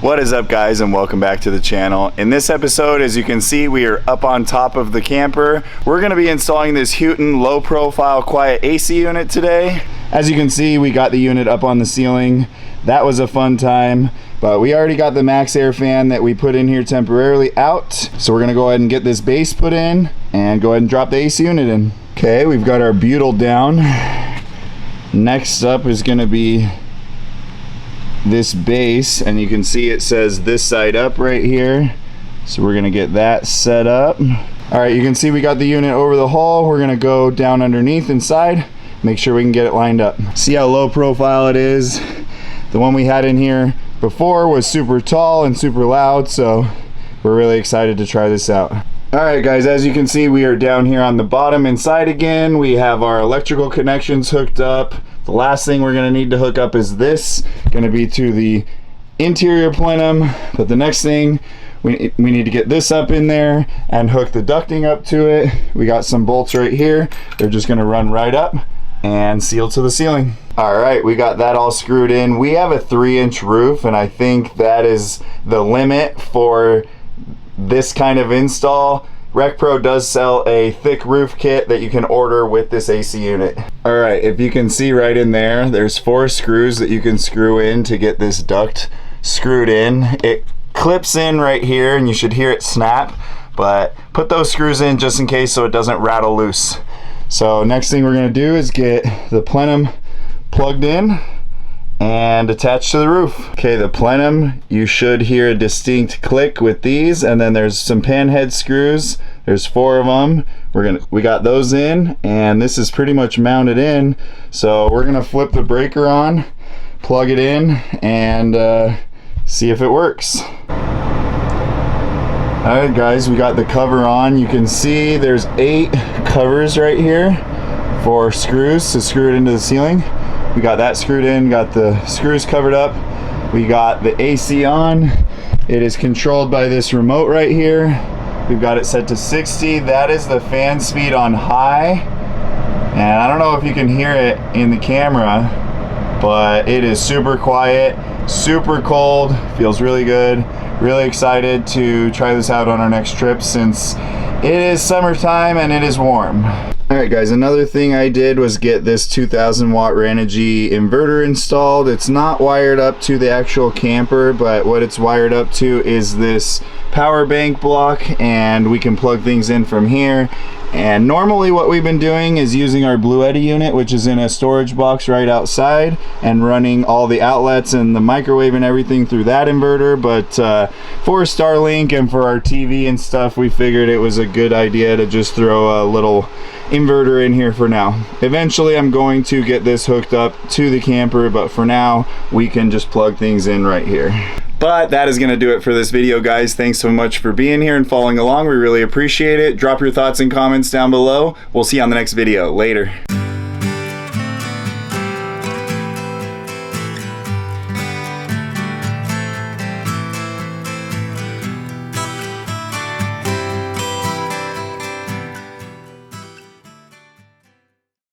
What is up, guys, and welcome back to the channel. In this episode, as you can see, we are up on top of the camper. We're going to be installing this Houghton low profile quiet AC unit today. As you can see, we got the unit up on the ceiling. That was a fun time, but we already got the max air fan that we put in here temporarily out. So we're going to go ahead and get this base put in and go ahead and drop the AC unit in. Okay, we've got our butyl down. Next up is going to be this base, and you can see it says this side up right here, so we're gonna get that set up. All right, you can see we got the unit over the hull. We're gonna go down underneath inside, make sure we can get it lined up. See how low profile it is. The one we had in here before was super tall and super loud, so we're really excited to try this out. All right, guys, as you can see, we are down here on the bottom inside again. We have our electrical connections hooked up. The last thing we're gonna need to hook up is this, gonna be to the interior plenum. But the next thing, we need to get this up in there and hook the ducting up to it. We got some bolts right here. They're just gonna run right up and seal to the ceiling. All right, we got that all screwed in. We have a 3-inch roof, and I think that is the limit for this kind of install. Recpro does sell a thick roof kit that you can order with this AC unit. All right, if you can see right in there, there's 4 screws that you can screw in to get this duct screwed in. It clips in right here and you should hear it snap, but put those screws in just in case so it doesn't rattle loose. So next thing we're gonna do is get the plenum plugged in and attached to the roof. Okay, the plenum, you should hear a distinct click with these, and then there's some panhead screws. There's 4 of them. We got those in, and this is pretty much mounted in. So we're gonna flip the breaker on, plug it in, and see if it works. All right, guys, we got the cover on. You can see there's 8 covers right here for screws to screw it into the ceiling. We got that screwed in, got the screws covered up. We got the AC on. It is controlled by this remote right here. We've got it set to 60. That is the fan speed on high. And I don't know if you can hear it in the camera, but it is super quiet, super cold, feels really good. Really excited to try this out on our next trip since it is summertime and it is warm. Alright, guys, another thing I did was get this 2000 watt Renegy inverter installed. It's not wired up to the actual camper, but what it's wired up to is this power bank block, and we can plug things in from here. And normally what we've been doing is using our Bluetti unit, which is in a storage box right outside, and running all the outlets and the microwave and everything through that inverter. But for Starlink and for our TV and stuff, we figured it was a good idea to just throw a little inverter in here for now. Eventually I'm going to get this hooked up to the camper, but for now we can just plug things in right here. But that is going to do it for this video, guys. Thanks so much for being here and following along. We really appreciate it. Drop your thoughts and comments down below. We'll see you on the next video. Later.